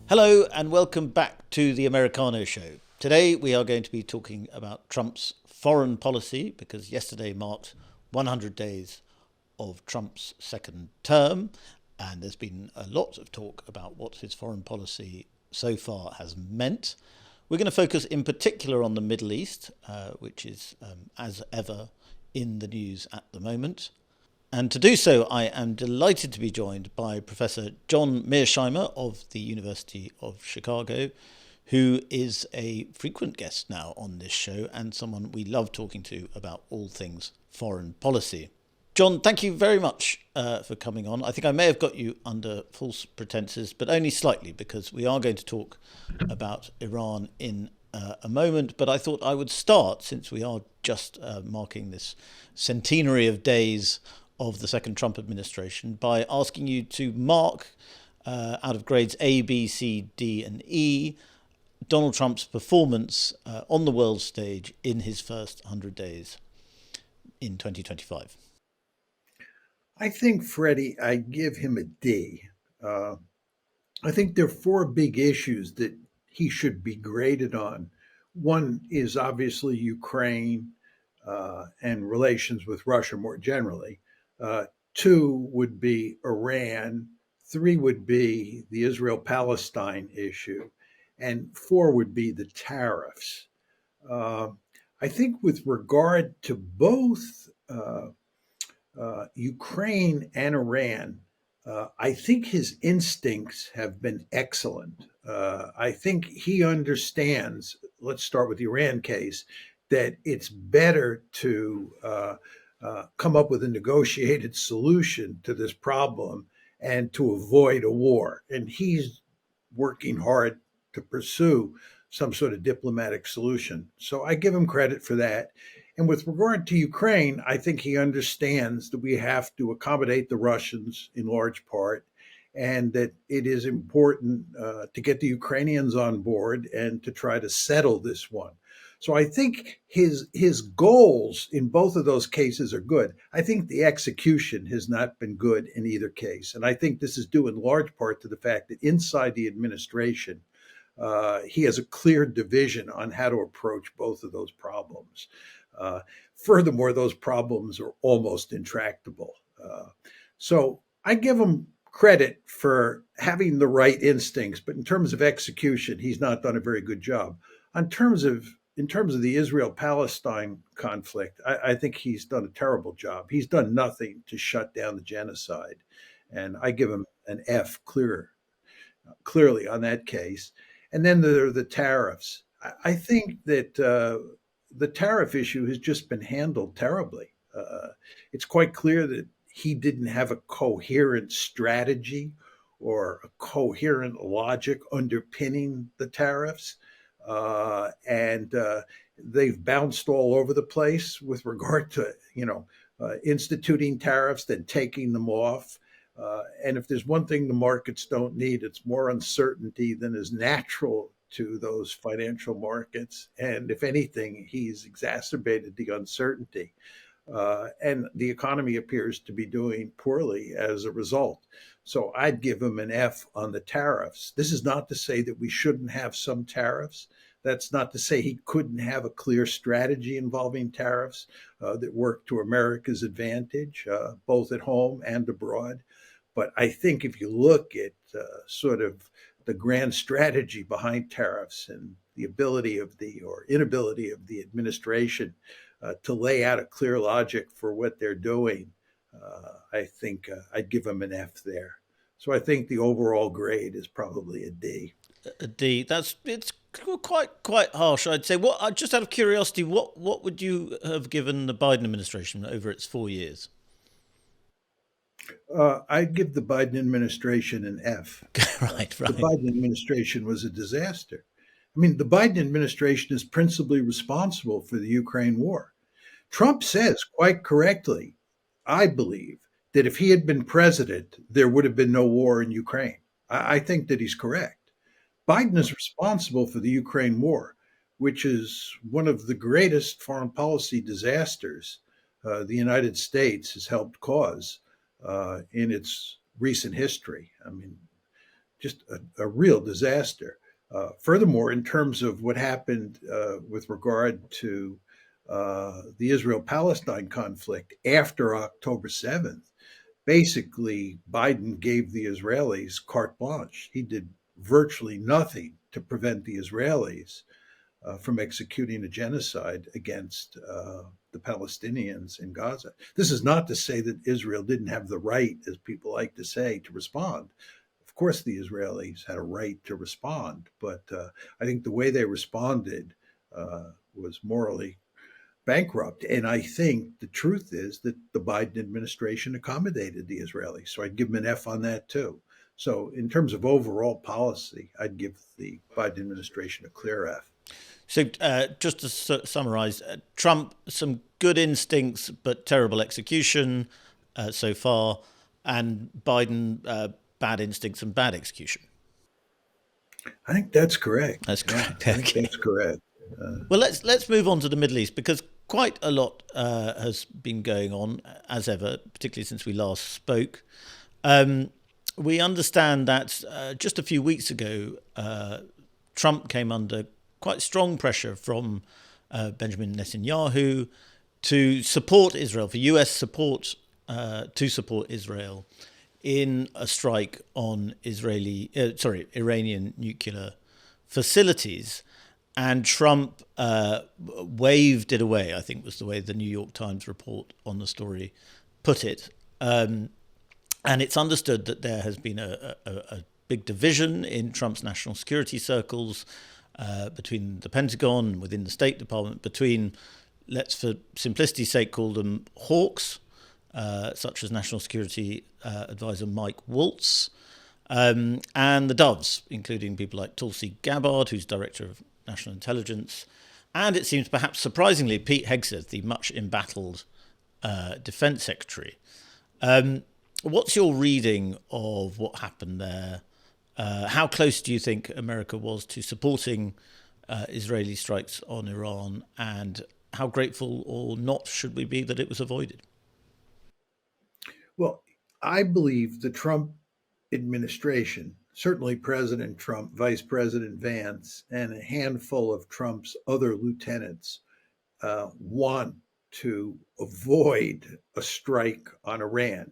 Hello and welcome back to the Americano Show. Today we are going to be talking about Trump's foreign policy because yesterday marked 100 days of Trump's second term, and there's been a lot of talk about what his foreign policy so far has meant. We're going to focus in particular on the Middle East, which is, as ever, in the news at the moment. And to do so, I am delighted to be joined by Professor John Mearsheimer of the University of Chicago, who is a frequent guest now on this show and someone we love talking to about all things foreign policy. John, thank you very much for coming on. I think I may have got you under false pretenses, but only slightly, because we are going to talk about Iran in a moment. But I thought I would start, since we are just marking this centenary of days of the second Trump administration, by asking you to mark, out of grades A, B, C, D, and E, Donald Trump's performance on the world stage in his first 100 days in 2025. I think, Freddie, I give him a D. I think there are four big issues that he should be graded on. One is obviously Ukraine and relations with Russia more generally. Two would be Iran. Three would be the Israel Palestine issue. And four would be the tariffs. Uh, I think with regard to both Ukraine and Iran, I think his instincts have been excellent. I think he understands, let's start with the Iran case, that it's better to come up with a negotiated solution to this problem and to avoid a war. And he's working hard to pursue some sort of diplomatic solution. So I give him credit for that. And with regard to Ukraine, I think he understands that we have to accommodate the Russians in large part, and that it is important to get the Ukrainians on board and to try to settle this one. So I think his goals in both of those cases are good. I think the execution has not been good in either case, and I think this is due in large part to the fact that inside the administration, he has a clear division on how to approach both of those problems. Furthermore, those problems are almost intractable. So I give him credit for having the right instincts, but in terms of execution, he's not done a very good job. In terms of the Israel-Palestine conflict, I think he's done a terrible job. He's done nothing to shut down the genocide, and I give him an F clearly on that case. And then there are the tariffs. I think that the tariff issue has just been handled terribly. It's quite clear that he didn't have a coherent strategy or a coherent logic underpinning the tariffs. And they've bounced all over the place with regard to, instituting tariffs, then taking them off. And if there's one thing the markets don't need, it's more uncertainty than is natural to those financial markets. And if anything, he's exacerbated the uncertainty. And the economy appears to be doing poorly as a result. So I'd give him an F on the tariffs. This is not to say that we shouldn't have some tariffs. That's not to say he couldn't have a clear strategy involving tariffs that worked to America's advantage, both at home and abroad. But I think if you look at sort of the grand strategy behind tariffs and the ability of the or inability of the administration to lay out a clear logic for what they're doing, I think I'd give them an F there. So I think the overall grade is probably a D. A D. It's quite harsh, I'd say. What, just out of curiosity, what would you have given the Biden administration over its 4 years? I'd give the Biden administration an F. Right, The right. Biden administration was a disaster. I mean, the Biden administration is principally responsible for the Ukraine war. Trump says quite correctly, I believe, that if he had been president, there would have been no war in Ukraine. I think that he's correct. Biden is responsible for the Ukraine war, which is one of the greatest foreign policy disasters the United States has helped cause in its recent history. I mean, just a real disaster. Furthermore, in terms of what happened with regard to the Israel-Palestine conflict after October 7th, basically Biden gave the Israelis carte blanche. He did virtually nothing to prevent the Israelis from executing a genocide against the Palestinians in Gaza. This is not to say that Israel didn't have the right, as people like to say, to respond. Of course, the Israelis had a right to respond, but I think the way they responded was morally bankrupt. And I think the truth is that the Biden administration accommodated the Israelis. So I'd give them an F on that too. So in terms of overall policy, I'd give the Biden administration a clear F. So just to summarize, Trump, some good instincts, but terrible execution so far, and Biden, bad instincts and bad execution. I think that's correct. That's correct. Yeah, I think that's correct. Well, let's move on to the Middle East, because quite a lot has been going on, as ever, particularly since we last spoke. We understand that just a few weeks ago, Trump came under quite strong pressure from Benjamin Netanyahu to support Israel, for US support to support Israel in a strike on Iranian nuclear facilities. And Trump waved it away, I think was the way the New York Times report on the story put it. And it's understood that there has been a big division in Trump's national security circles between the Pentagon, within the State Department, between, let's for simplicity's sake call them hawks, such as National Security Advisor Mike Waltz, and the doves, including people like Tulsi Gabbard, who's Director of National Intelligence, and it seems perhaps surprisingly Pete Hegseth, the much embattled Defense Secretary. What's your reading of what happened there? How close do you think America was to supporting Israeli strikes on Iran, and how grateful or not should we be that it was avoided? Well, I believe the Trump administration, certainly President Trump, Vice President Vance, and a handful of Trump's other lieutenants want to avoid a strike on Iran.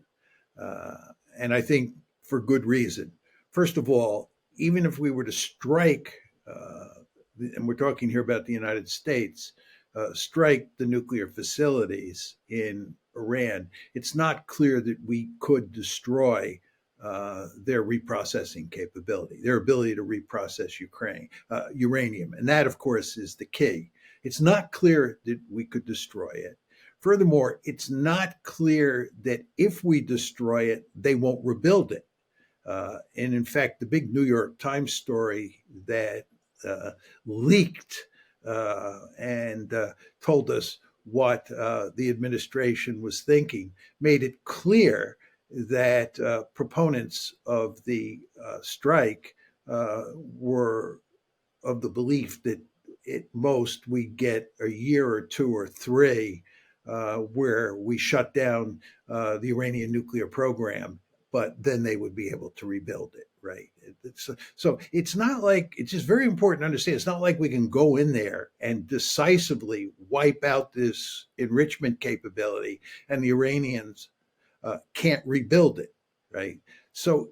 And I think for good reason. First of all, even if we were to strike, and we're talking here about the United States, strike the nuclear facilities in Iran, it's not clear that we could destroy their reprocessing capability, their ability to reprocess uranium. And that, of course, is the key. It's not clear that we could destroy it. Furthermore, it's not clear that if we destroy it, they won't rebuild it. And in fact, the big New York Times story that leaked and told us what the administration was thinking made it clear that proponents of the strike were of the belief that at most we get a year or two or three where we shut down the Iranian nuclear program, but then they would be able to rebuild it, right? So it's not like, it's just very important to understand, it's not like we can go in there and decisively wipe out this enrichment capability and the Iranians can't rebuild it, right? So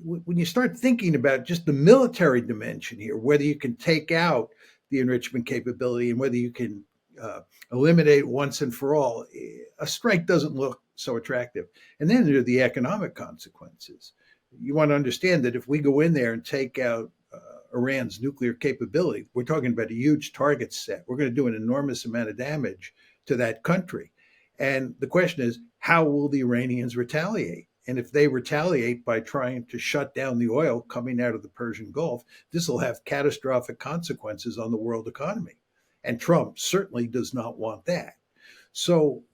when you start thinking about just the military dimension here, whether you can take out the enrichment capability and whether you can eliminate once and for all, a strike doesn't look so attractive. And then there are the economic consequences. You want to understand that if we go in there and take out Iran's nuclear capability, we're talking about a huge target set. We're going to do an enormous amount of damage to that country. And the question is, how will the Iranians retaliate? And if they retaliate by trying to shut down the oil coming out of the Persian Gulf, this will have catastrophic consequences on the world economy. And Trump certainly does not want that. So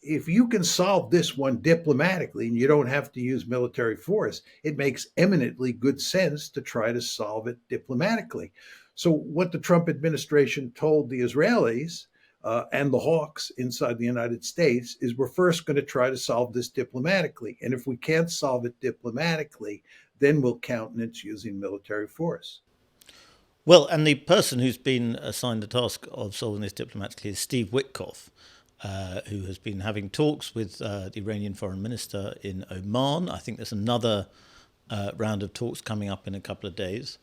if you can solve this one diplomatically and you don't have to use military force, it makes eminently good sense to try to solve it diplomatically. So what the Trump administration told the Israelis and the hawks inside the United States is we're first going to try to solve this diplomatically. And if we can't solve it diplomatically, then we'll countenance using military force. Well, and the person who's been assigned the task of solving this diplomatically is Steve Witkoff, who has been having talks with the Iranian foreign minister in Oman. I think there's another round of talks coming up in a couple of days.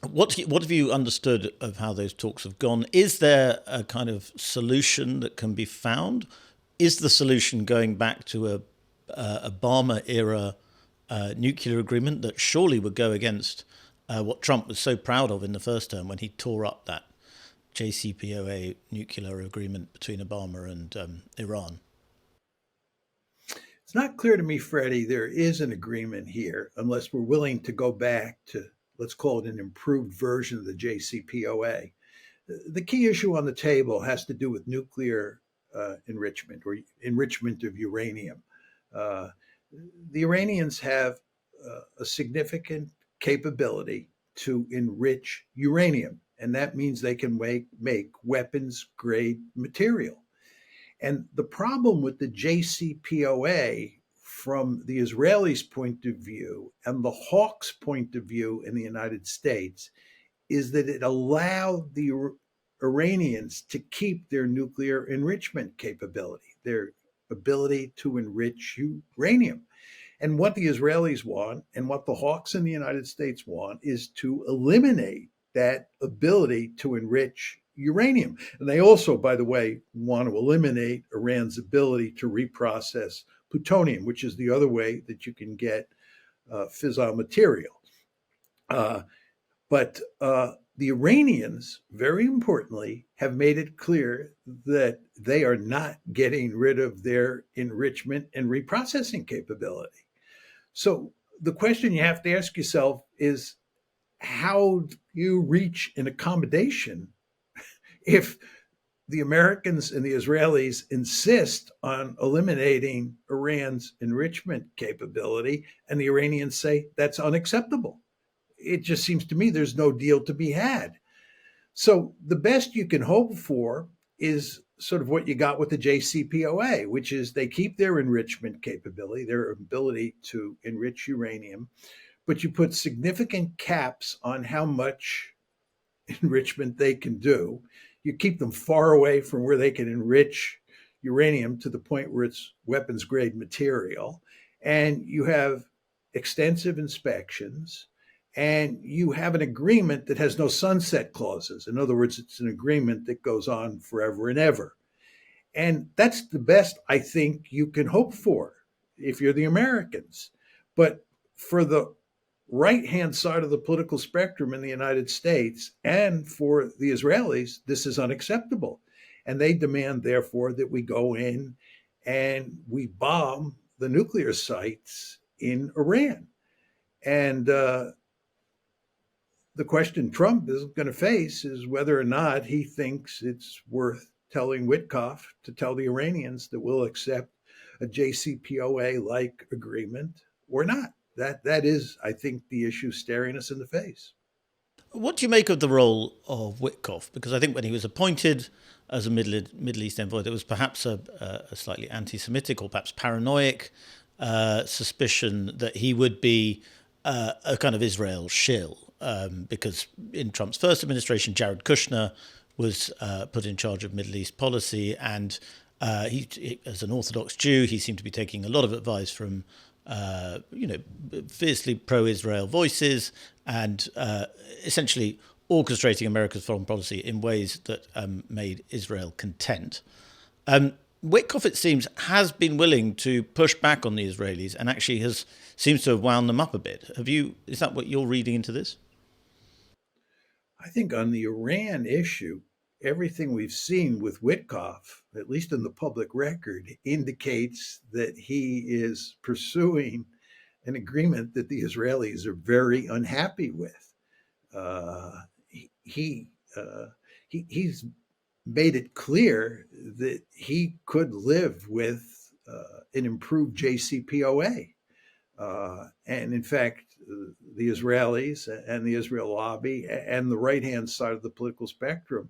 What have you understood of how those talks have gone? Is there a kind of solution that can be found? Is the solution going back to a Obama era nuclear agreement that surely would go against what Trump was so proud of in the first term when he tore up that JCPOA nuclear agreement between Obama and Iran? It's not clear to me, Freddie, there is an agreement here unless we're willing to go back to, let's call it an improved version of the JCPOA. The key issue on the table has to do with nuclear enrichment or enrichment of uranium. The Iranians have a significant capability to enrich uranium, and that means they can make weapons grade material. And the problem with the JCPOA from the Israelis' point of view and the Hawks' point of view in the United States is that it allowed the Iranians to keep their nuclear enrichment capability, their ability to enrich uranium. And what the Israelis want and what the Hawks in the United States want is to eliminate that ability to enrich uranium. And they also, by the way, want to eliminate Iran's ability to reprocess plutonium, which is the other way that you can get fissile material. But the Iranians, very importantly, have made it clear that they are not getting rid of their enrichment and reprocessing capability. So the question you have to ask yourself is how do you reach an accommodation if the Americans and the Israelis insist on eliminating Iran's enrichment capability and the Iranians say that's unacceptable? It just seems to me there's no deal to be had. So the best you can hope for is sort of what you got with the JCPOA, which is they keep their enrichment capability, their ability to enrich uranium, but you put significant caps on how much enrichment they can do. You keep them far away from where they can enrich uranium to the point where it's weapons grade material. And you have extensive inspections. And you have an agreement that has no sunset clauses. In other words, it's an agreement that goes on forever and ever. And that's the best I think you can hope for if you're the Americans. But for the right-hand side of the political spectrum in the United States and for the Israelis, this is unacceptable. And they demand, therefore, that we go in and we bomb the nuclear sites in Iran. And the question Trump is going to face is whether or not he thinks it's worth telling Witkoff to tell the Iranians that we'll accept a JCPOA-like agreement or not. That is, I think, the issue staring us in the face. What do you make of the role of Witkoff? Because I think when he was appointed as a Middle East envoy, there was perhaps a slightly anti-Semitic or perhaps paranoid suspicion that he would be a kind of Israel shill. Because in Trump's first administration, Jared Kushner was put in charge of Middle East policy, and he, as an Orthodox Jew, he seemed to be taking a lot of advice from, fiercely pro-Israel voices, and essentially orchestrating America's foreign policy in ways that made Israel content. Witkoff, it seems, has been willing to push back on the Israelis and actually seems to have wound them up a bit. Is that what you're reading into this? I think on the Iran issue, everything we've seen with Witkoff, at least in the public record, indicates that he is pursuing an agreement that the Israelis are very unhappy with. He's made it clear that he could live with an improved JCPOA. And in fact, the Israelis and the Israel lobby and the right-hand side of the political spectrum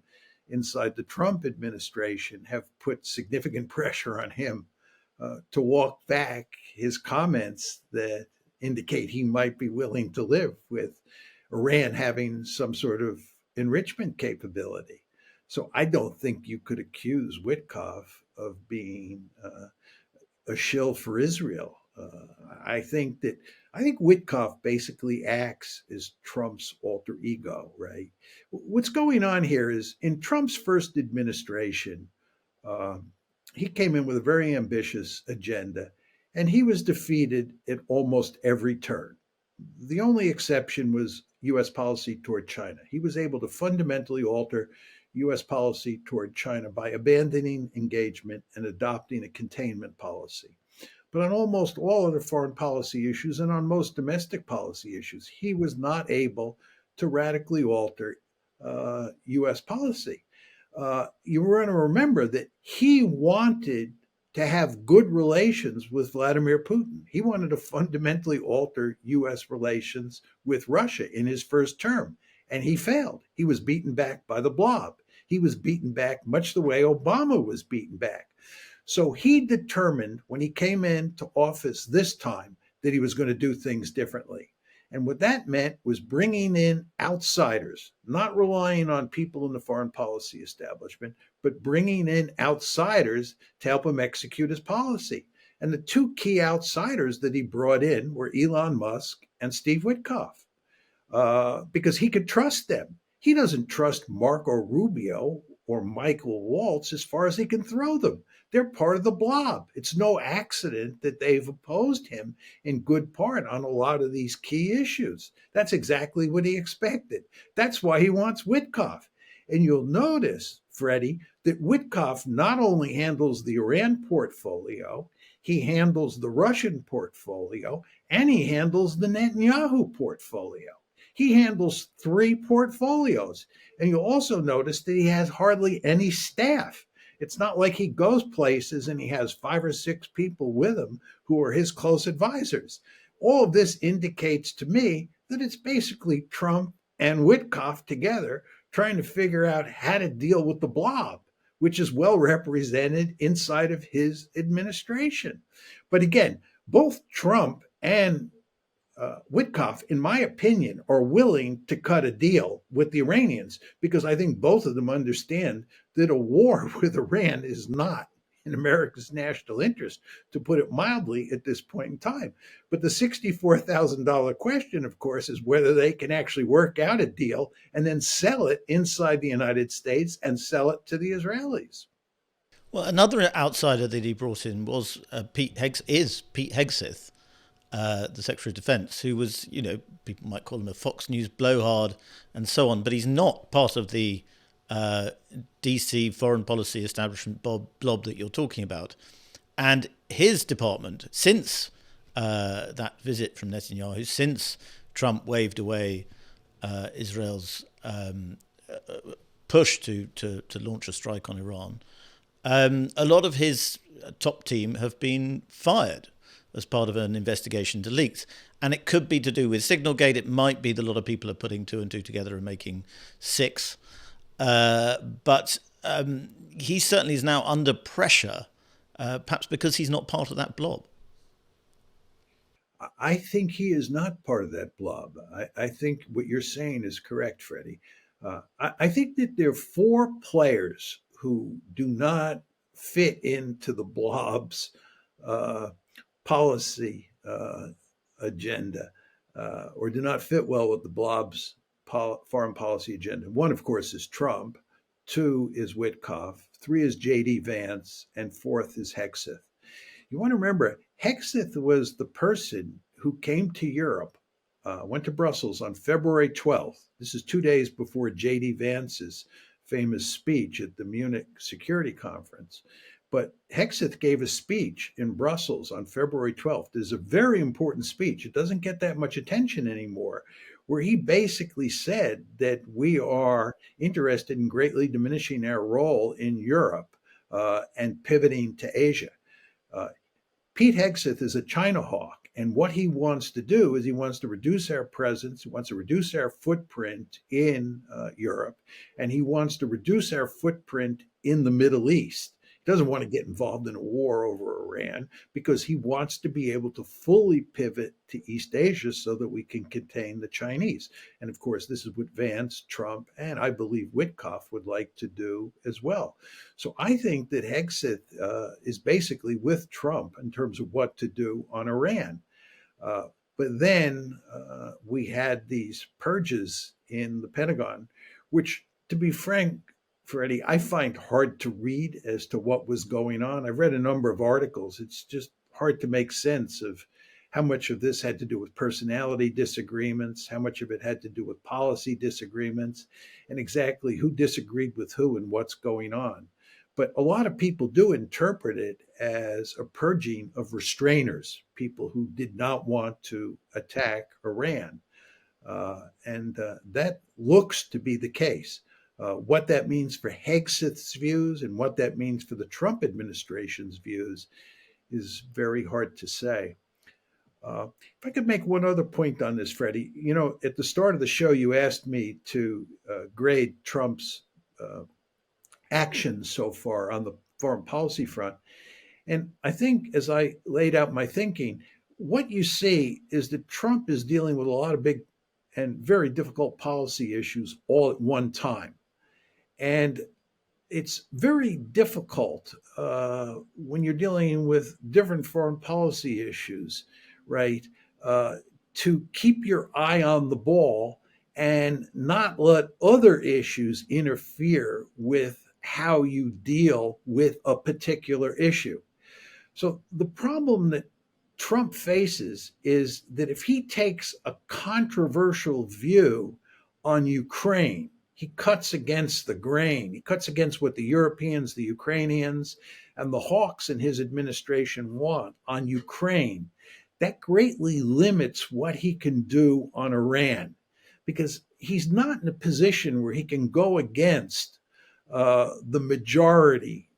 inside the Trump administration have put significant pressure on him to walk back his comments that indicate he might be willing to live with Iran having some sort of enrichment capability. So I don't think you could accuse Witkoff of being a shill for Israel. I think Witkoff basically acts as Trump's alter ego, right? What's going on here is in Trump's first administration, uh, he came in with a very ambitious agenda, and he was defeated at almost every turn. The only exception was U.S. policy toward China. He was able to fundamentally alter U.S. policy toward China by abandoning engagement and adopting a containment policy. But on almost all other foreign policy issues and on most domestic policy issues, he was not able to radically alter U.S. policy. You want to remember that he wanted to have good relations with Vladimir Putin. He wanted to fundamentally alter U.S. relations with Russia in his first term, and he failed. He was beaten back by the blob. He was beaten back much the way Obama was beaten back. So he determined when he came into office this time that he was going to do things differently. And what that meant was bringing in outsiders, not relying on people in the foreign policy establishment, but bringing in outsiders to help him execute his policy. And the two key outsiders that he brought in were Elon Musk and Steve Witkoff, because he could trust them. He doesn't trust Marco Rubio or Michael Waltz as far as he can throw them. They're part of the blob. It's no accident that they've opposed him in good part on a lot of these key issues. That's exactly what he expected. That's why he wants Witkoff. And you'll notice, Freddie, that Witkoff not only handles the Iran portfolio, he handles the Russian portfolio, and he handles the Netanyahu portfolio. He handles three portfolios. And you'll also notice that he has hardly any staff. It's not like he goes places and he has 5 or 6 people with him who are his close advisors. All of this indicates to me that it's basically Trump and Witkoff together trying to figure out how to deal with the blob, which is well represented inside of his administration. But again, both Trump and Witkoff, in my opinion, are willing to cut a deal with the Iranians because I think both of them understand that a war with Iran is not in America's national interest, to put it mildly, at this point in time. But the $64,000 question, of course, is whether they can actually work out a deal and then sell it inside the United States and sell it to the Israelis. Well, another outsider that he brought in was Pete Hegseth, the Secretary of Defense, who was, people might call him a Fox News blowhard and so on, but he's not part of the DC foreign policy establishment blob that you're talking about. And his department, since that visit from Netanyahu, since Trump waved away Israel's push to launch a strike on Iran, a lot of his top team have been fired as part of an investigation to leaks. And it could be to do with Signalgate. It might be that a lot of people are putting 2 and 2 together and making 6. But he certainly is now under pressure, perhaps because he's not part of that blob. I think he is not part of that blob. I think what you're saying is correct, Freddie. I think that there are 4 players who do not fit into the blob's policy agenda, or do not fit well with the blob's foreign policy agenda. 1, of course, is Trump. 2 is Witkoff. 3 is J.D. Vance. And 4th is Hegseth. You want to remember, Hegseth was the person who came to Europe, went to Brussels on February 12th. This is 2 days before J.D. Vance's famous speech at the Munich Security Conference. But Hegseth gave a speech in Brussels on February 12th. It's a very important speech. It doesn't get that much attention anymore, where he basically said that we are interested in greatly diminishing our role in Europe and pivoting to Asia. Pete Hegseth is a China hawk. And what he wants to do is he wants to reduce our presence, he wants to reduce our footprint in Europe, and he wants to reduce our footprint in the Middle East. He doesn't want to get involved in a war over Iran because he wants to be able to fully pivot to East Asia so that we can contain the Chinese. And of course, this is what Vance, Trump, and I believe Witkoff would like to do as well. So I think that Hegseth is basically with Trump in terms of what to do on Iran. But then we had these purges in the Pentagon, which, to be frank, Freddie, I find hard to read as to what was going on. I've read a number of articles. It's just hard to make sense of how much of this had to do with personality disagreements, how much of it had to do with policy disagreements, and exactly who disagreed with who and what's going on. But a lot of people do interpret it as a purging of restrainers, people who did not want to attack Iran. And that looks to be the case. What that means for Hegseth's views and what that means for the Trump administration's views is very hard to say. If I could make one other point on this, Freddie, at the start of the show, you asked me to grade Trump's actions so far on the foreign policy front. And I think as I laid out my thinking, what you see is that Trump is dealing with a lot of big and very difficult policy issues all at one time. And it's very difficult when you're dealing with different foreign policy issues, right, to keep your eye on the ball and not let other issues interfere with how you deal with a particular issue. So the problem that Trump faces is that if he takes a controversial view on Ukraine, he cuts against the grain. He cuts against what the Europeans, the Ukrainians, and the hawks in his administration want on Ukraine. That greatly limits what he can do on Iran because he's not in a position where he can go against the majority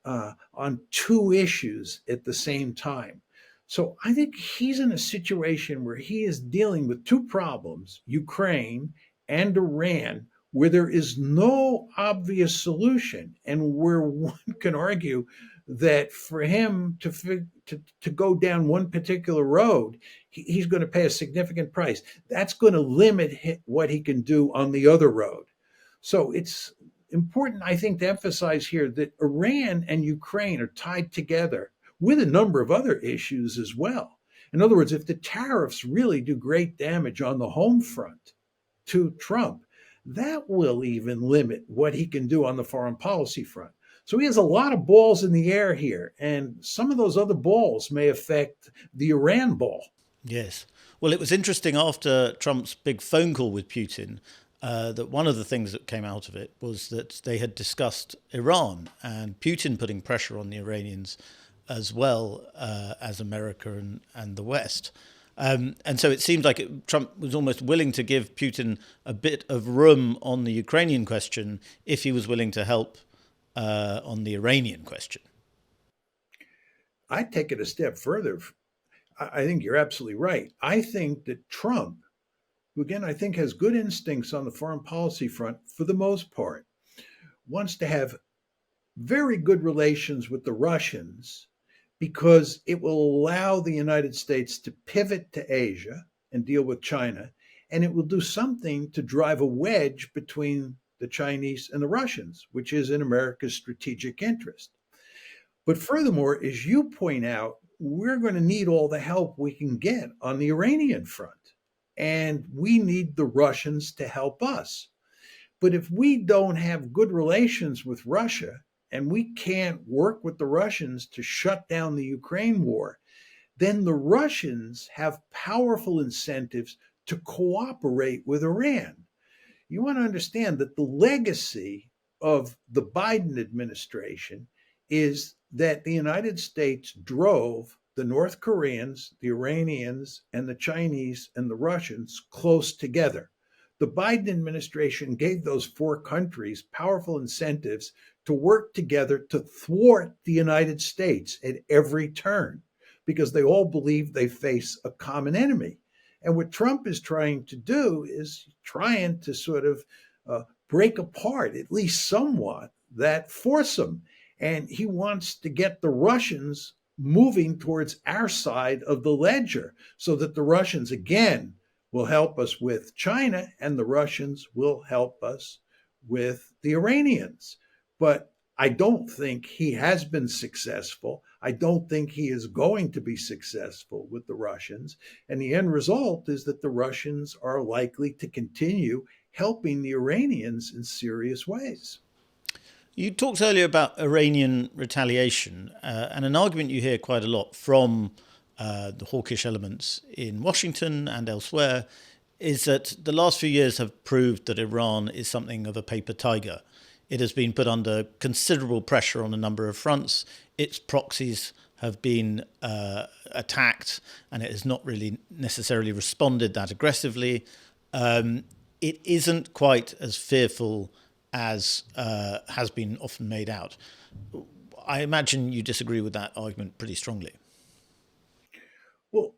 on two issues at the same time. So I think he's in a situation where he is dealing with two problems, Ukraine and Iran, where there is no obvious solution, and where one can argue that for him to go down one particular road, he's going to pay a significant price. That's going to limit what he can do on the other road. So it's important, I think, to emphasize here that Iran and Ukraine are tied together with a number of other issues as well. In other words, if the tariffs really do great damage on the home front to Trump, that will even limit what he can do on the foreign policy front. So he has a lot of balls in the air here, and some of those other balls may affect the Iran ball. Yes. Well, it was interesting after Trump's big phone call with Putin that one of the things that came out of it was that they had discussed Iran and Putin putting pressure on the Iranians as well as America and the West. And so it seemed like Trump was almost willing to give Putin a bit of room on the Ukrainian question if he was willing to help on the Iranian question. I'd take it a step further. I think you're absolutely right. I think that Trump, who again I think has good instincts on the foreign policy front for the most part, wants to have very good relations with the Russians because it will allow the United States to pivot to Asia and deal with China, and it will do something to drive a wedge between the Chinese and the Russians, which is in America's strategic interest. But furthermore, as you point out, we're going to need all the help we can get on the Iranian front, and we need the Russians to help us. But if we don't have good relations with Russia, and we can't work with the Russians to shut down the Ukraine war, then the Russians have powerful incentives to cooperate with Iran. You want to understand that the legacy of the Biden administration is that the United States drove the North Koreans, the Iranians, and the Chinese and the Russians close together. The Biden administration gave those four countries powerful incentives to work together to thwart the United States at every turn because they all believe they face a common enemy. And what Trump is trying to do is trying to sort of break apart, at least somewhat, that foursome. And he wants to get the Russians moving towards our side of the ledger so that the Russians, again, will help us with China and the Russians will help us with the Iranians. But I don't think he has been successful. I don't think he is going to be successful with the Russians. And the end result is that the Russians are likely to continue helping the Iranians in serious ways. You talked earlier about Iranian retaliation, and an argument you hear quite a lot from the hawkish elements in Washington and elsewhere is that the last few years have proved that Iran is something of a paper tiger. It has been put under considerable pressure on a number of fronts. Its proxies have been attacked, and it has not really necessarily responded that aggressively. It isn't quite as fearful as has been often made out. I imagine you disagree with that argument pretty strongly. Well,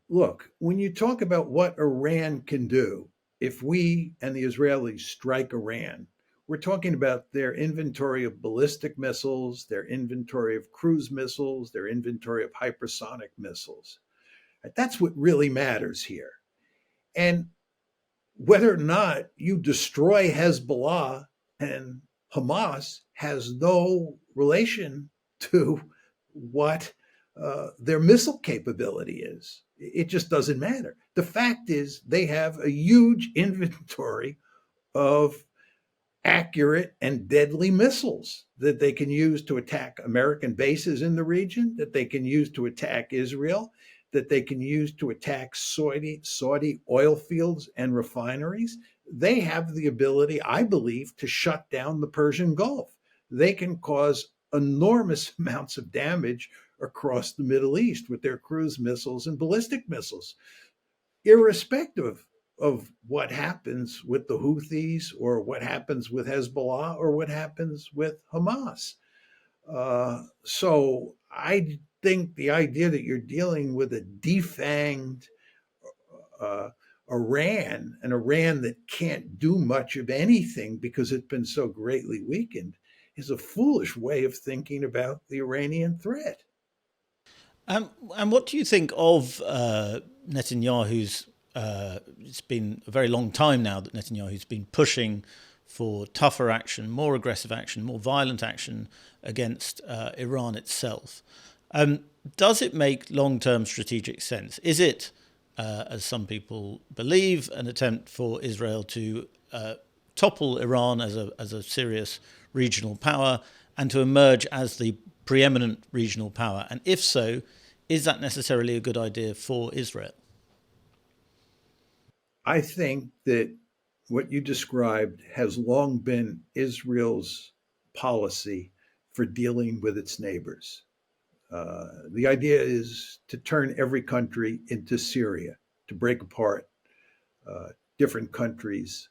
look, when you talk about what Iran can do, if we and the Israelis strike Iran, we're talking about their inventory of ballistic missiles, their inventory of cruise missiles, their inventory of hypersonic missiles. That's what really matters here. And whether or not you destroy Hezbollah and Hamas has no relation to what their missile capability is. It just doesn't matter. The fact is, they have a huge inventory of accurate and deadly missiles that they can use to attack American bases in the region, that they can use to attack Israel, that they can use to attack Saudi oil fields and refineries. They have the ability, I believe, to shut down the Persian Gulf. They can cause enormous amounts of damage across the Middle East with their cruise missiles and ballistic missiles, irrespective of what happens with the Houthis or what happens with Hezbollah or what happens with Hamas. So I think the idea that you're dealing with a defanged Iran, an Iran that can't do much of anything because it's been so greatly weakened, is a foolish way of thinking about the Iranian threat. And what do you think of Netanyahu's? It's been a very long time now that Netanyahu's been pushing for tougher action, more aggressive action, more violent action against Iran itself. Does it make long-term strategic sense? Is it, as some people believe, an attempt for Israel to topple Iran as a serious regional power and to emerge as the preeminent regional power? And if so, is that necessarily a good idea for Israel? I think that what you described has long been Israel's policy for dealing with its neighbors. The idea is to turn every country into Syria, to break apart different countries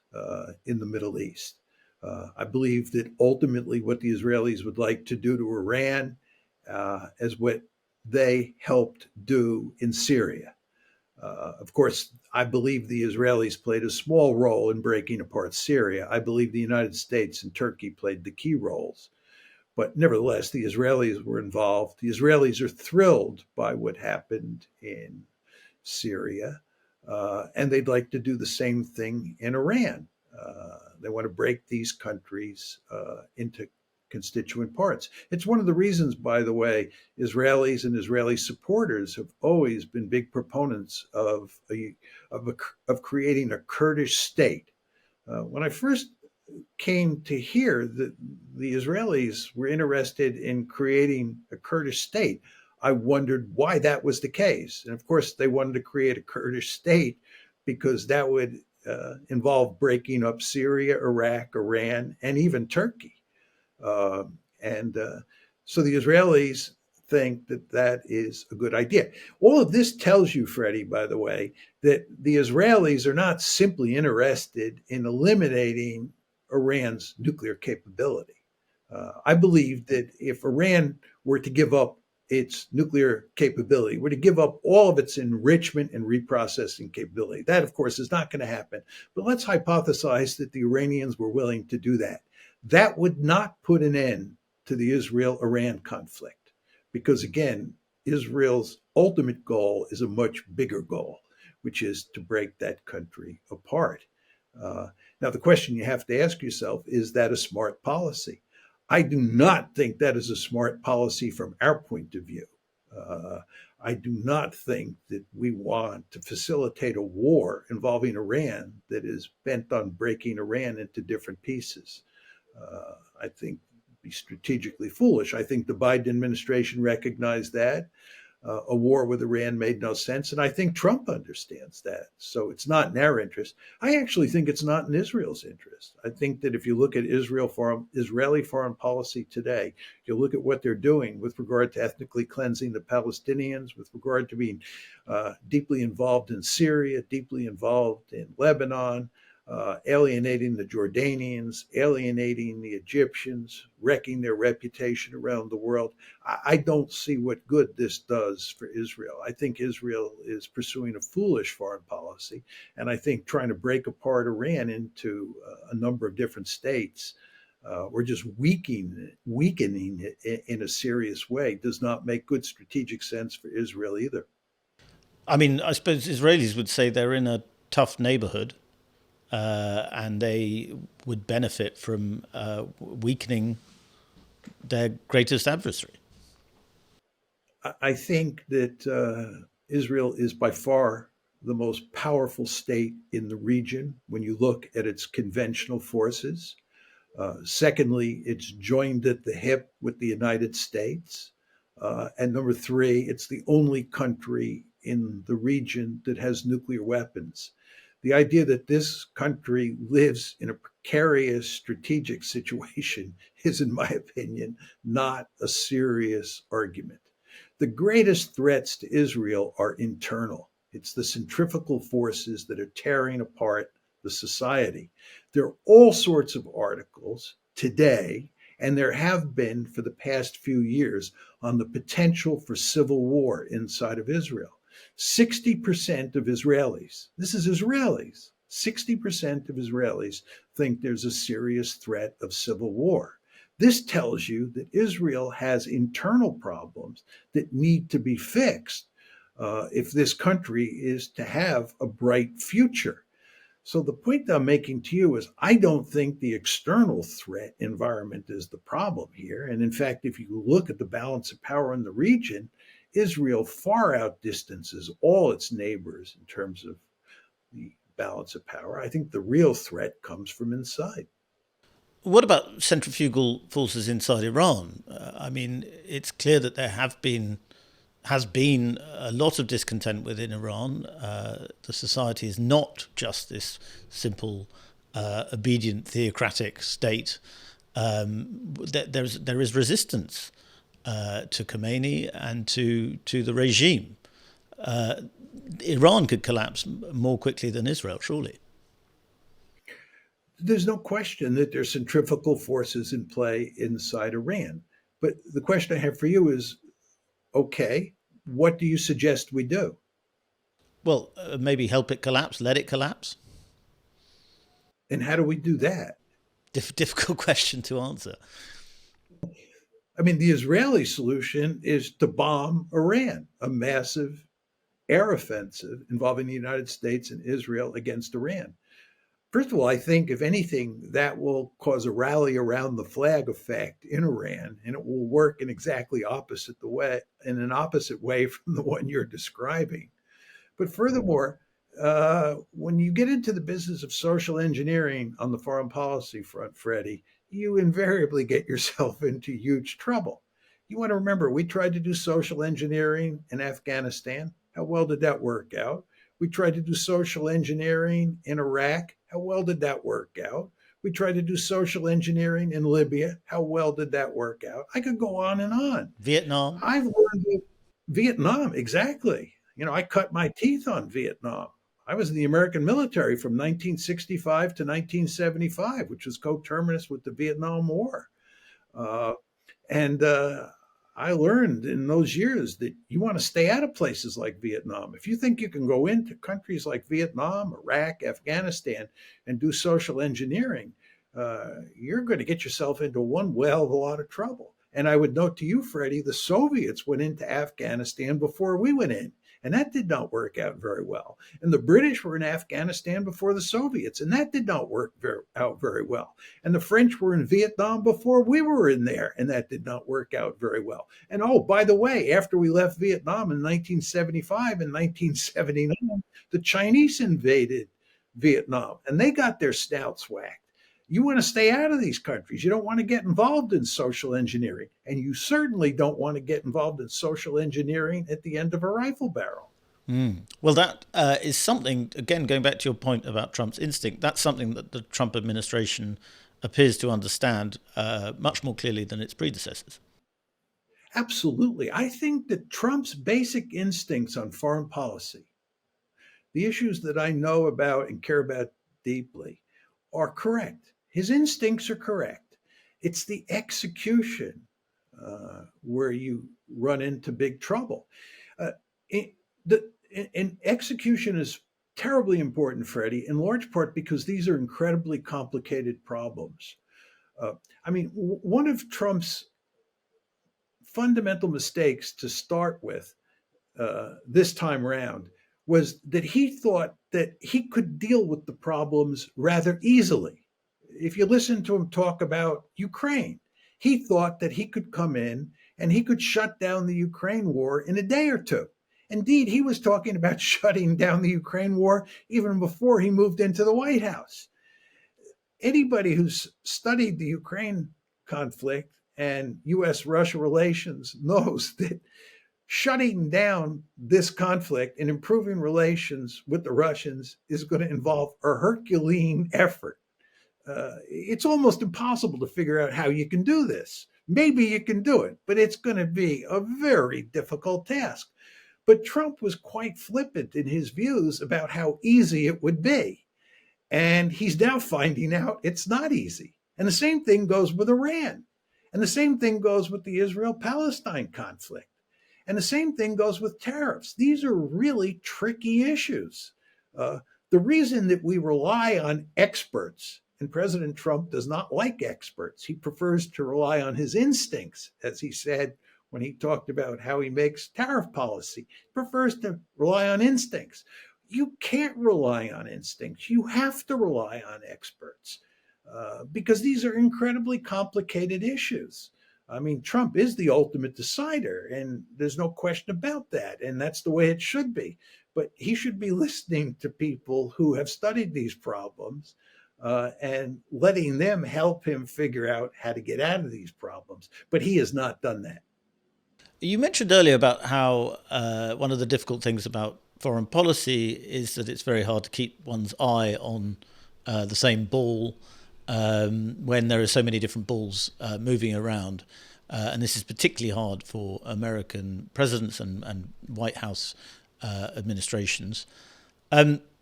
in the Middle East. I believe that ultimately what the Israelis would like to do to Iran is what they helped do in Syria. Of course, I believe the Israelis played a small role in breaking apart Syria. I believe the United States and Turkey played the key roles. But nevertheless, the Israelis were involved. The Israelis are thrilled by what happened in Syria, and they'd like to do the same thing in Iran. They want to break these countries into constituent parts. It's one of the reasons, by the way, Israelis and Israeli supporters have always been big proponents of creating a Kurdish state. When I first came to hear that the Israelis were interested in creating a Kurdish state, I wondered why that was the case. And of course, they wanted to create a Kurdish state because that would involve breaking up Syria, Iraq, Iran, and even Turkey. So the Israelis think that that is a good idea. All of this tells you, Freddie, by the way, that the Israelis are not simply interested in eliminating Iran's nuclear capability. I believe that if Iran were to give up its nuclear capability, were to give up all of its enrichment and reprocessing capability, that, of course, is not going to happen. But let's hypothesize that the Iranians were willing to do that. That would not put an end to the Israel Iran conflict because, again, Israel's ultimate goal is a much bigger goal, which is to break that country apart. Uh, Now, the question you have to ask yourself is that a smart policy? I do not think that is a smart policy from our point of view. Uh, I do not think that we want to facilitate a war involving Iran that is bent on breaking Iran into different pieces. I think it'd be strategically foolish. I think the Biden administration recognized that a war with Iran made no sense. And I think Trump understands that. So it's not in our interest. I actually think it's not in Israel's interest. I think that if you look at Israeli foreign policy today, you look at what they're doing with regard to ethnically cleansing the Palestinians, with regard to being deeply involved in Syria, deeply involved in Lebanon, alienating the Jordanians, alienating the Egyptians, wrecking their reputation around the world. I don't see what good this does for Israel. I think Israel is pursuing a foolish foreign policy. And I think trying to break apart Iran into a number of different states or just weakening it in a serious way does not make good strategic sense for Israel either. I mean, I suppose Israelis would say they're in a tough neighborhood, and they would benefit from weakening their greatest adversary. I think that Israel is by far the most powerful state in the region when you look at its conventional forces. Secondly, it's joined at the hip with the United States. And number three, it's the only country in the region that has nuclear weapons. The idea that this country lives in a precarious strategic situation is, in my opinion, not a serious argument. The greatest threats to Israel are internal. It's the centrifugal forces that are tearing apart the society. There are all sorts of articles today, and there have been for the past few years, on the potential for civil war inside of Israel. 60% of Israelis, this is Israelis, 60% of Israelis think there's a serious threat of civil war. This tells you that Israel has internal problems that need to be fixed if this country is to have a bright future. So the point I'm making to you is I don't think the external threat environment is the problem here. And in fact, if you look at the balance of power in the region, Israel far outdistances all its neighbors in terms of the balance of power. I think the real threat comes from inside. What about centrifugal forces inside Iran? I mean, it's clear that there has been a lot of discontent within Iran. The society is not just this simple, obedient, theocratic state. There is resistance to Khomeini and to the regime. Iran could collapse more quickly than Israel, surely. There's no question that there's centrifugal forces in play inside Iran. But the question I have for you is okay, what do you suggest we do? Well, maybe help it collapse, let it collapse. And how do we do that? Difficult question to answer. I mean, the Israeli solution is to bomb Iran, a massive air offensive involving the United States and Israel against Iran. First of all, I think, if anything, that will cause a rally around the flag effect in Iran, and it will work in exactly opposite the way, in an opposite way from the one you're describing. But furthermore, when you get into the business of social engineering on the foreign policy front, Freddie, you invariably get yourself into huge trouble. You want to remember, we tried to do social engineering in Afghanistan. How well did that work out? We tried to do social engineering in Iraq. How well did that work out? We tried to do social engineering in Libya. How well did that work out? I could go on and on. Vietnam. I've learned that Vietnam, exactly. I cut my teeth on Vietnam. I was in the American military from 1965 to 1975, which was coterminous with the Vietnam War. Uh, and I learned in those years that you want to stay out of places like Vietnam. If you think you can go into countries like Vietnam, Iraq, Afghanistan, and do social engineering, you're going to get yourself into one well of a lot of trouble. And I would note to you, Freddie, the Soviets went into Afghanistan before we went in. And that did not work out very well. And the British were in Afghanistan before the Soviets, and that did not out very well. And the French were in Vietnam before we were in there, and that did not work out very well. And oh, by the way, after we left Vietnam in 1975 and 1979, the Chinese invaded Vietnam, and they got their snouts whacked. You want to stay out of these countries. You don't want to get involved in social engineering. And you certainly don't want to get involved in social engineering at the end of a rifle barrel. Well, that is something, again, going back to your point about Trump's instinct, that's something that the Trump administration appears to understand much more clearly than its predecessors. Absolutely. I think that Trump's basic instincts on foreign policy, the issues that I know about and care about deeply, are correct. His instincts are correct. It's the execution where you run into big trouble. Uh, it, and execution is terribly important, Freddie, in large part because these are incredibly complicated problems. Uh, I mean, one of Trump's fundamental mistakes to start with this time around was that he thought that he could deal with the problems rather easily. If you listen to him talk about Ukraine, he thought that he could come in and he could shut down the Ukraine war in a day or two. Indeed, he was talking about shutting down the Ukraine war even before he moved into the White House. Anybody who's studied the Ukraine conflict and US Russia relations knows that shutting down this conflict and improving relations with the Russians is going to involve a Herculean effort. It's almost impossible to figure out how you can do this. Maybe you can do it, but it's going to be a very difficult task. But Trump was quite flippant in his views about how easy it would be. And he's now finding out it's not easy. And the same thing goes with Iran. And the same thing goes with the Israel Palestine conflict. And the same thing goes with tariffs. These are really tricky issues. The reason that we rely on experts, and President Trump does not like experts, he prefers to rely on his instincts, as he said when he talked about how he makes tariff policy. He prefers to rely on instincts. You can't rely on instincts. You have to rely on experts because these are incredibly complicated issues. I mean, Trump is the ultimate decider, and there's no question about that. And that's the way it should be. But he should be listening to people who have studied these problems and letting them help him figure out how to get out of these problems. But he has not done that. You mentioned earlier about how one of the difficult things about foreign policy is that it's very hard to keep one's eye on the same ball when there are so many different balls moving around. And this is particularly hard for American presidents and White House administrations.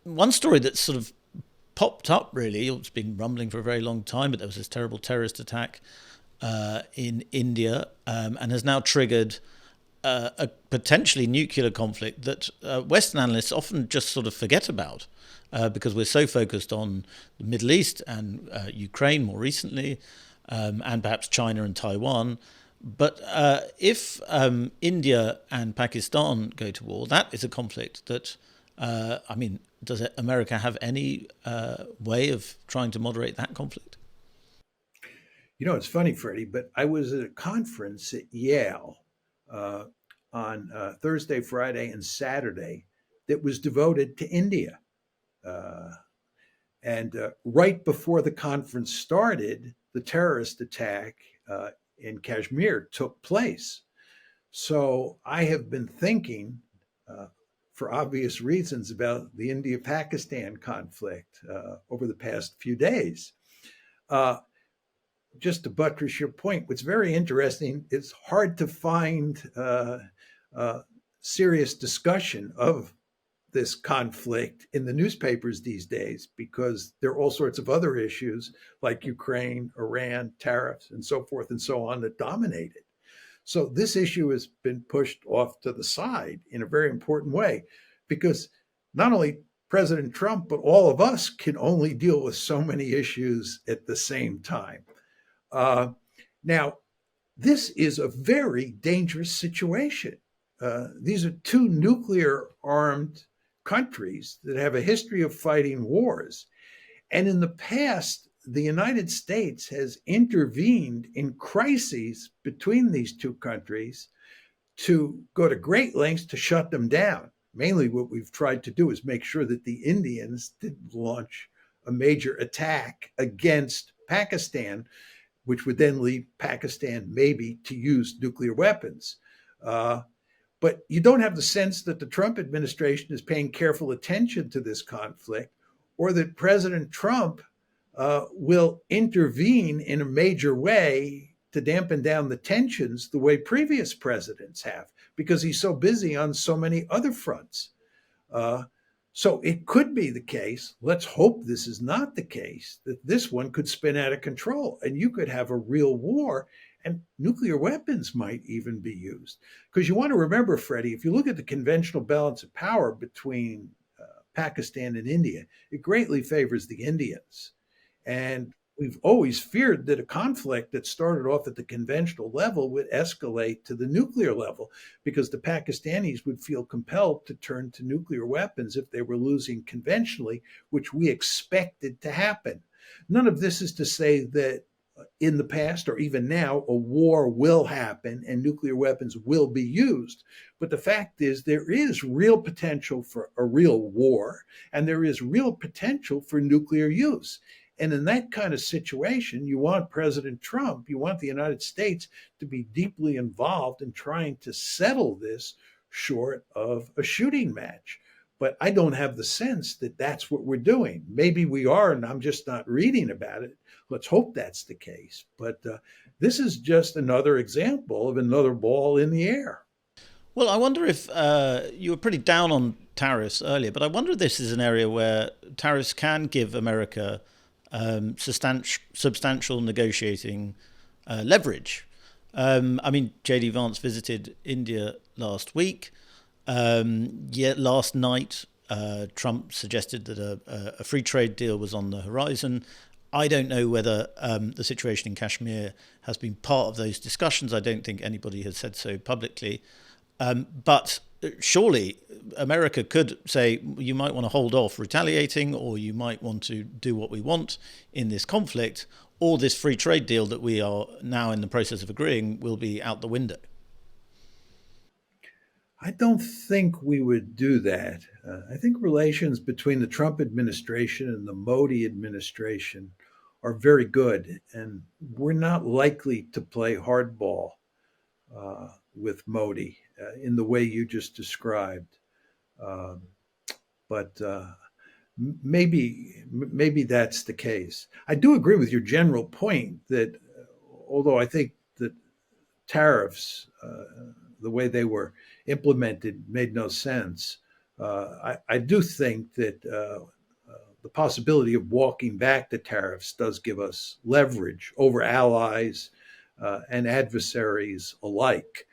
One story that sort of popped up, really, it's been rumbling for a very long time, but there was this terrible terrorist attack in India and has now triggered a potentially nuclear conflict that Western analysts often just sort of forget about because we're so focused on the Middle East and Ukraine more recently, and perhaps China and Taiwan. But if India and Pakistan go to war, that is a conflict that, I mean, does America have any way of trying to moderate that conflict? You know, it's funny, Freddie, but I was at a conference at Yale uh, on Thursday, Friday, and Saturday that was devoted to India. Uh, and right before the conference started, the terrorist attack in Kashmir took place. So I have been thinking, for obvious reasons, about the India Pakistan conflict over the past few days. Uh, just to buttress your point, what's very interesting, it's hard to find serious discussion of this conflict in the newspapers these days because there are all sorts of other issues like Ukraine, Iran, tariffs, and so forth and so on that dominate it. So this issue has been pushed off to the side in a very important way because not only President Trump, but all of us can only deal with so many issues at the same time. Now, this is a very dangerous situation. These are two nuclear armed countries that have a history of fighting wars. And in the past, the United States has intervened in crises between these two countries to go to great lengths to shut them down. Mainly what we've tried to do is make sure that the Indians didn't launch a major attack against Pakistan, which would then lead Pakistan maybe to use nuclear weapons. But you don't have the sense that the Trump administration is paying careful attention to this conflict or that President Trump will intervene in a major way to dampen down the tensions the way previous presidents have, because he's so busy on so many other fronts. So it could be the case, let's hope this is not the case, that this one could spin out of control and you could have a real war and nuclear weapons might even be used. Because you want to remember, Freddie, if you look at the conventional balance of power between Pakistan and India, it greatly favors the Indians. And we've always feared that a conflict that started off at the conventional level would escalate to the nuclear level because the Pakistanis would feel compelled to turn to nuclear weapons if they were losing conventionally, which we expected to happen. None of this is to say that in the past or even now, a war will happen and nuclear weapons will be used. But the fact is there is real potential for a real war and there is real potential for nuclear use. And in that kind of situation, you want President Trump, you want the United States to be deeply involved in trying to settle this short of a shooting match. But I don't have the sense that that's what we're doing. Maybe we are, and I'm just not reading about it. Let's hope that's the case. But this is just another example of another ball in the air. Well, I wonder if you were pretty down on tariffs earlier, but I wonder if this is an area where tariffs can give America substantial negotiating leverage. I mean, J.D. Vance visited India last week. Yet last night, Trump suggested that a free trade deal was on the horizon. I don't know whether the situation in Kashmir has been part of those discussions. I don't think anybody has said so publicly. But surely America could say, you might want to hold off retaliating, or you might want to do what we want in this conflict, or this free trade deal that we are now in the process of agreeing will be out the window. I don't think we would do that. I think relations between the Trump administration and the Modi administration are very good, and we're not likely to play hardball with Modi in the way you just described. But maybe that's the case. I do agree with your general point that although I think that tariffs, the way they were implemented, made no sense, I do think that the possibility of walking back the tariffs does give us leverage over allies and adversaries alike.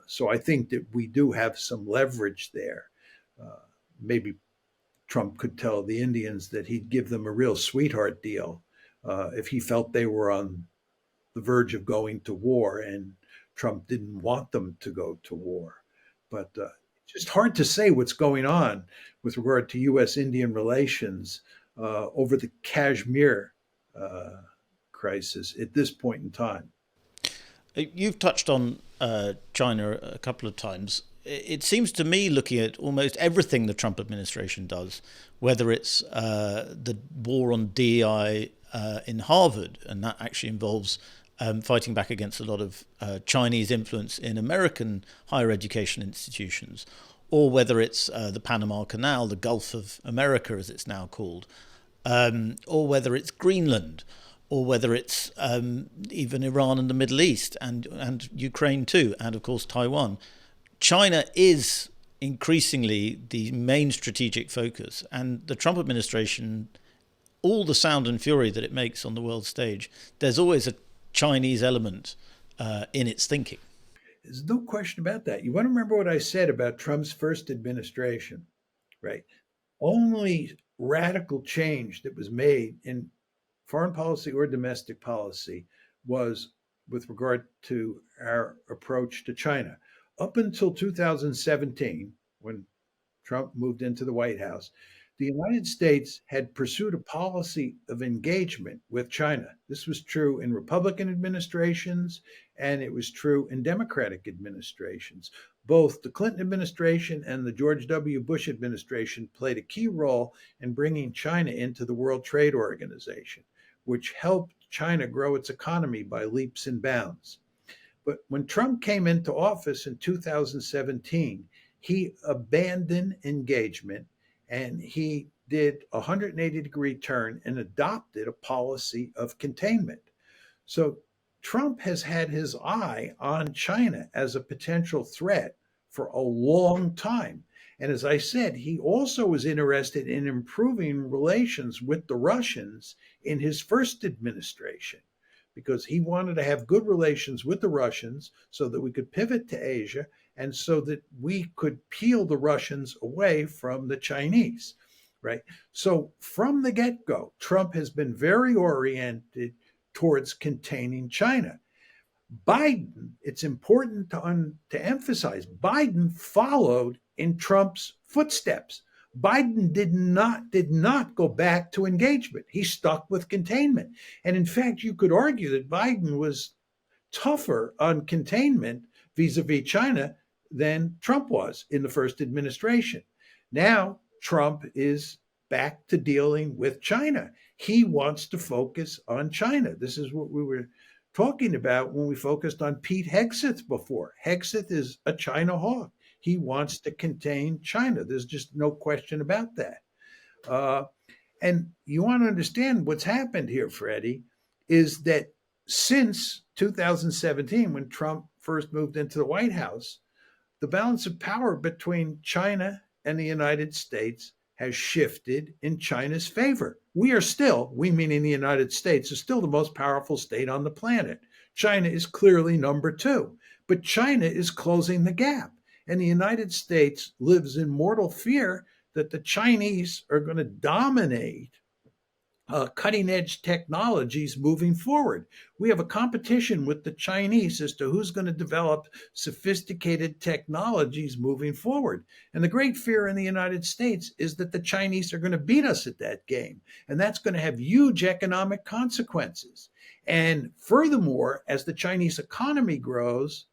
So I think that we do have some leverage there. Maybe Trump could tell the Indians that he'd give them a real sweetheart deal if he felt they were on the verge of going to war and Trump didn't want them to go to war. But it's just hard to say what's going on with regard to U.S.-Indian relations over the Kashmir crisis at this point in time. You've touched on China a couple of times. It seems to me, looking at almost everything the Trump administration does, whether it's the war on DEI in Harvard, and that actually involves fighting back against a lot of Chinese influence in American higher education institutions, or whether it's the Panama Canal, the Gulf of America, as it's now called, or whether it's Greenland, or whether it's even Iran and the Middle East and Ukraine too, and of course Taiwan. China is increasingly the main strategic focus. And the Trump administration, all the sound and fury that it makes on the world stage, there's always a Chinese element in its thinking. There's no question about that. You want to remember what I said about Trump's first administration, right? Only radical change that was made in foreign policy or domestic policy was with regard to our approach to China. Up until 2017, when Trump moved into the White House, the United States had pursued a policy of engagement with China. This was true in Republican administrations, and it was true in Democratic administrations. Both the Clinton administration and the George W. Bush administration played a key role in bringing China into the World Trade Organization, which helped China grow its economy by leaps and bounds. But when Trump came into office in 2017, he abandoned engagement and he did a 180-degree turn and adopted a policy of containment. So Trump has had his eye on China as a potential threat for a long time. And as I said, he also was interested in improving relations with the Russians in his first administration, because he wanted to have good relations with the Russians so that we could pivot to Asia and so that we could peel the Russians away from the Chinese, right? So from the get-go, Trump has been very oriented towards containing China. Biden, it's important to emphasize, Biden followed in Trump's footsteps. Biden did not go back to engagement. He stuck with containment. And in fact, you could argue that Biden was tougher on containment vis-a-vis China than Trump was in the first administration. Now, Trump is back to dealing with China. He wants to focus on China. This is what we were talking about when we focused on Pete Hegseth before. Hegseth is a China hawk. He wants to contain China. There's just no question about that. And you want to understand what's happened here, Freddie, is that since 2017, when Trump first moved into the White House, the balance of power between China and the United States has shifted in China's favor. We meaning the United States, is still the most powerful state on the planet. China is clearly number two, but China is closing the gap. And the United States lives in mortal fear that the Chinese are going to dominate cutting edge technologies moving forward. We have a competition with the Chinese as to who's going to develop sophisticated technologies moving forward. And the great fear in the United States is that the Chinese are going to beat us at that game. And that's going to have huge economic consequences. And furthermore, as the Chinese economy grows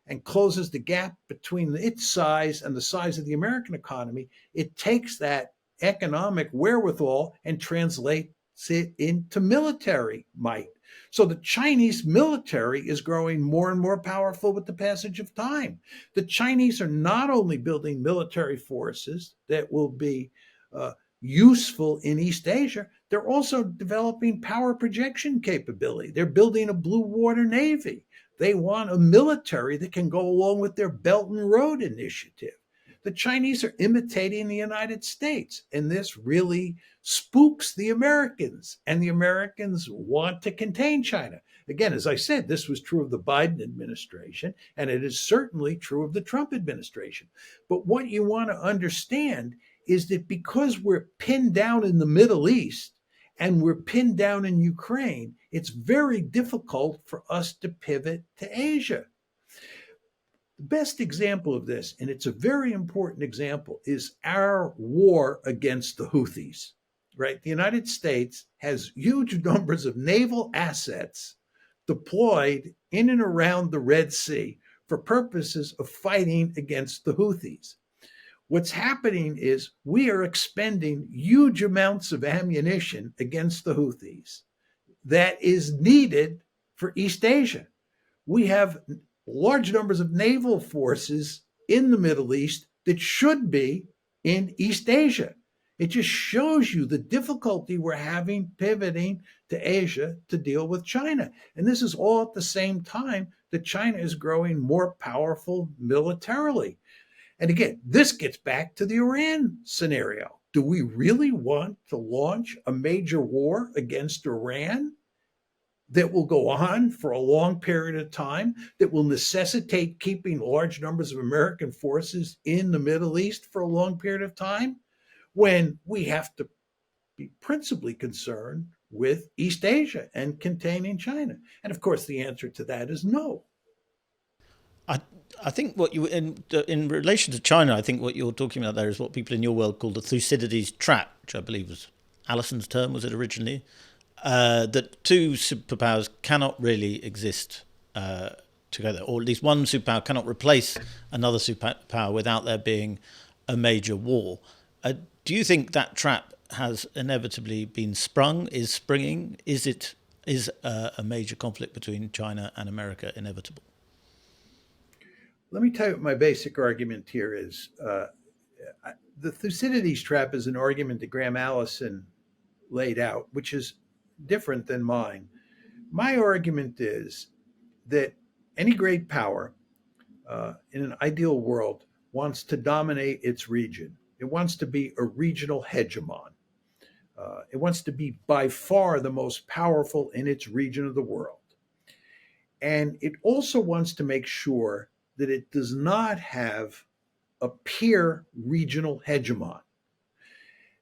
and closes the gap between its size and the size of the American economy, it takes that economic wherewithal and translates it into military might. So the Chinese military is growing more and more powerful with the passage of time. The Chinese are not only building military forces that will be useful in East Asia, they're also developing power projection capability. They're building a blue water navy. They want a military that can go along with their Belt and Road Initiative. The Chinese are imitating the United States, and this really spooks the Americans, and the Americans want to contain China. Again, as I said, this was true of the Biden administration, and it is certainly true of the Trump administration. But what you want to understand is that because we're pinned down in the Middle East and we're pinned down in Ukraine, it's very difficult for us to pivot to Asia. The best example of this, and it's a very important example, is our war against the Houthis, right? The United States has huge numbers of naval assets deployed in and around the Red Sea for purposes of fighting against the Houthis. What's happening is we are expending huge amounts of ammunition against the Houthis that is needed for East Asia. We have large numbers of naval forces in the Middle East that should be in East Asia. It just shows you the difficulty we're having pivoting to Asia to deal with China. And this is all at the same time that China is growing more powerful militarily. And again, this gets back to the Iran scenario. Do we really want to launch a major war against Iran that will go on for a long period of time, that will necessitate keeping large numbers of American forces in the Middle East for a long period of time, when we have to be principally concerned with East Asia and containing China? And of course, the answer to that is no. I I think what you in relation to China, I think what you're talking about there is what people in your world call the Thusidities trap, which I believe was Allison's term, was it originally? That two superpowers cannot really exist together, or at least one superpower cannot replace another superpower without there being a major war. Do you think that trap has inevitably been sprung? Is springing? Is a major conflict between China and America inevitable? Let me tell you what my basic argument here is. The Thucydides trap is an argument that Graham Allison laid out, which is different than mine. My argument is that any great power in an ideal world wants to dominate its region. It wants to be a regional hegemon. It wants to be by far the most powerful in its region of the world. And it also wants to make sure that it does not have a peer regional hegemon.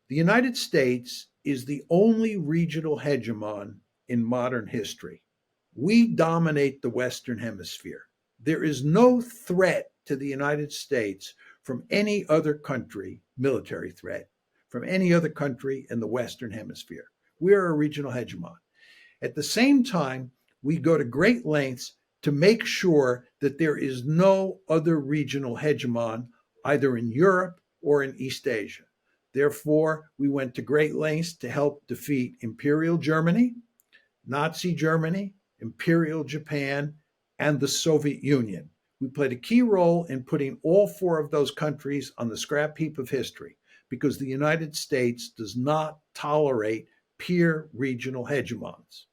The United States is the only regional hegemon in modern history. We dominate the Western Hemisphere. There is no threat to the United States from any other country, military threat, from any other country in the Western Hemisphere. We are a regional hegemon. At the same time, we go to great lengths to make sure that there is no other regional hegemon either in Europe or in East Asia. Therefore, we went to great lengths to help defeat Imperial Germany, Nazi Germany, Imperial Japan, and the Soviet Union. We played a key role in putting all four of those countries on the scrap heap of history because the United States does not tolerate peer regional hegemons.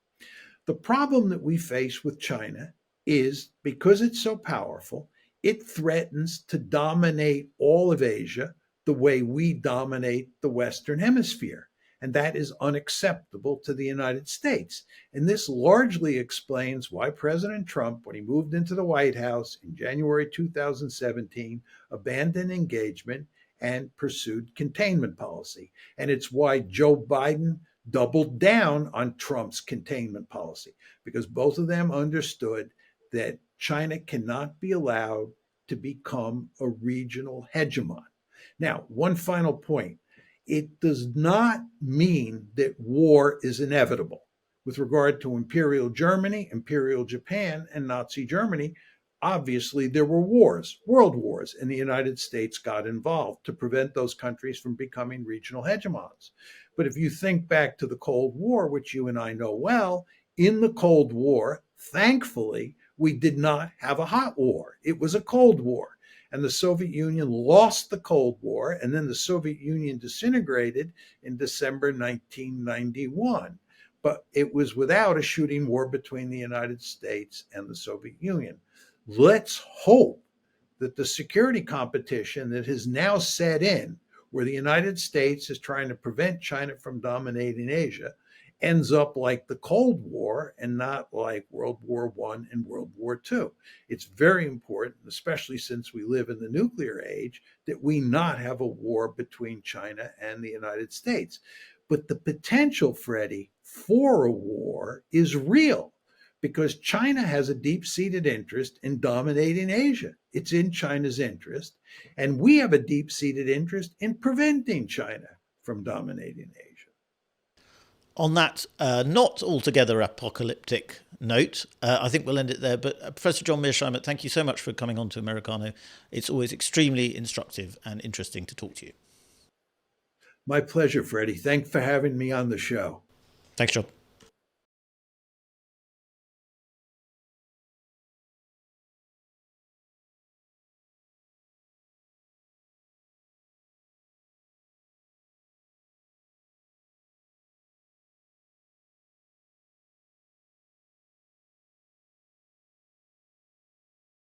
The problem that we face with China is because it's so powerful, it threatens to dominate all of Asia the way we dominate the Western Hemisphere. And that is unacceptable to the United States. And this largely explains why President Trump, when he moved into the White House in January 2017, abandoned engagement and pursued containment policy. And it's why Joe Biden doubled down on Trump's containment policy, because both of them understood that China cannot be allowed to become a regional hegemon. Now, one final point. It does not mean that war is inevitable. With regard to Imperial Germany, Imperial Japan, and Nazi Germany, obviously there were wars, world wars, and the United States got involved to prevent those countries from becoming regional hegemons. But if you think back to the Cold War, which you and I know well, in the Cold War, thankfully, we did not have a hot war. It was a Cold War. And the Soviet Union lost the Cold War, and then the Soviet Union disintegrated in December 1991. But it was without a shooting war between the United States and the Soviet Union. Let's hope that the security competition that has now set in, where the United States is trying to prevent China from dominating Asia, ends up like the Cold War and not like World War I and World War II. It's very important, especially since we live in the nuclear age, that we not have a war between China and the United States. But the potential, Freddie, for a war is real because China has a deep-seated interest in dominating Asia. It's in China's interest. And we have a deep-seated interest in preventing China from dominating Asia. On that not altogether apocalyptic note, I think we'll end it there. But Professor John Mearsheimer, thank you so much for coming on to Americano. It's always extremely instructive and interesting to talk to you. My pleasure, Freddie. Thanks for having me on the show. Thanks, John.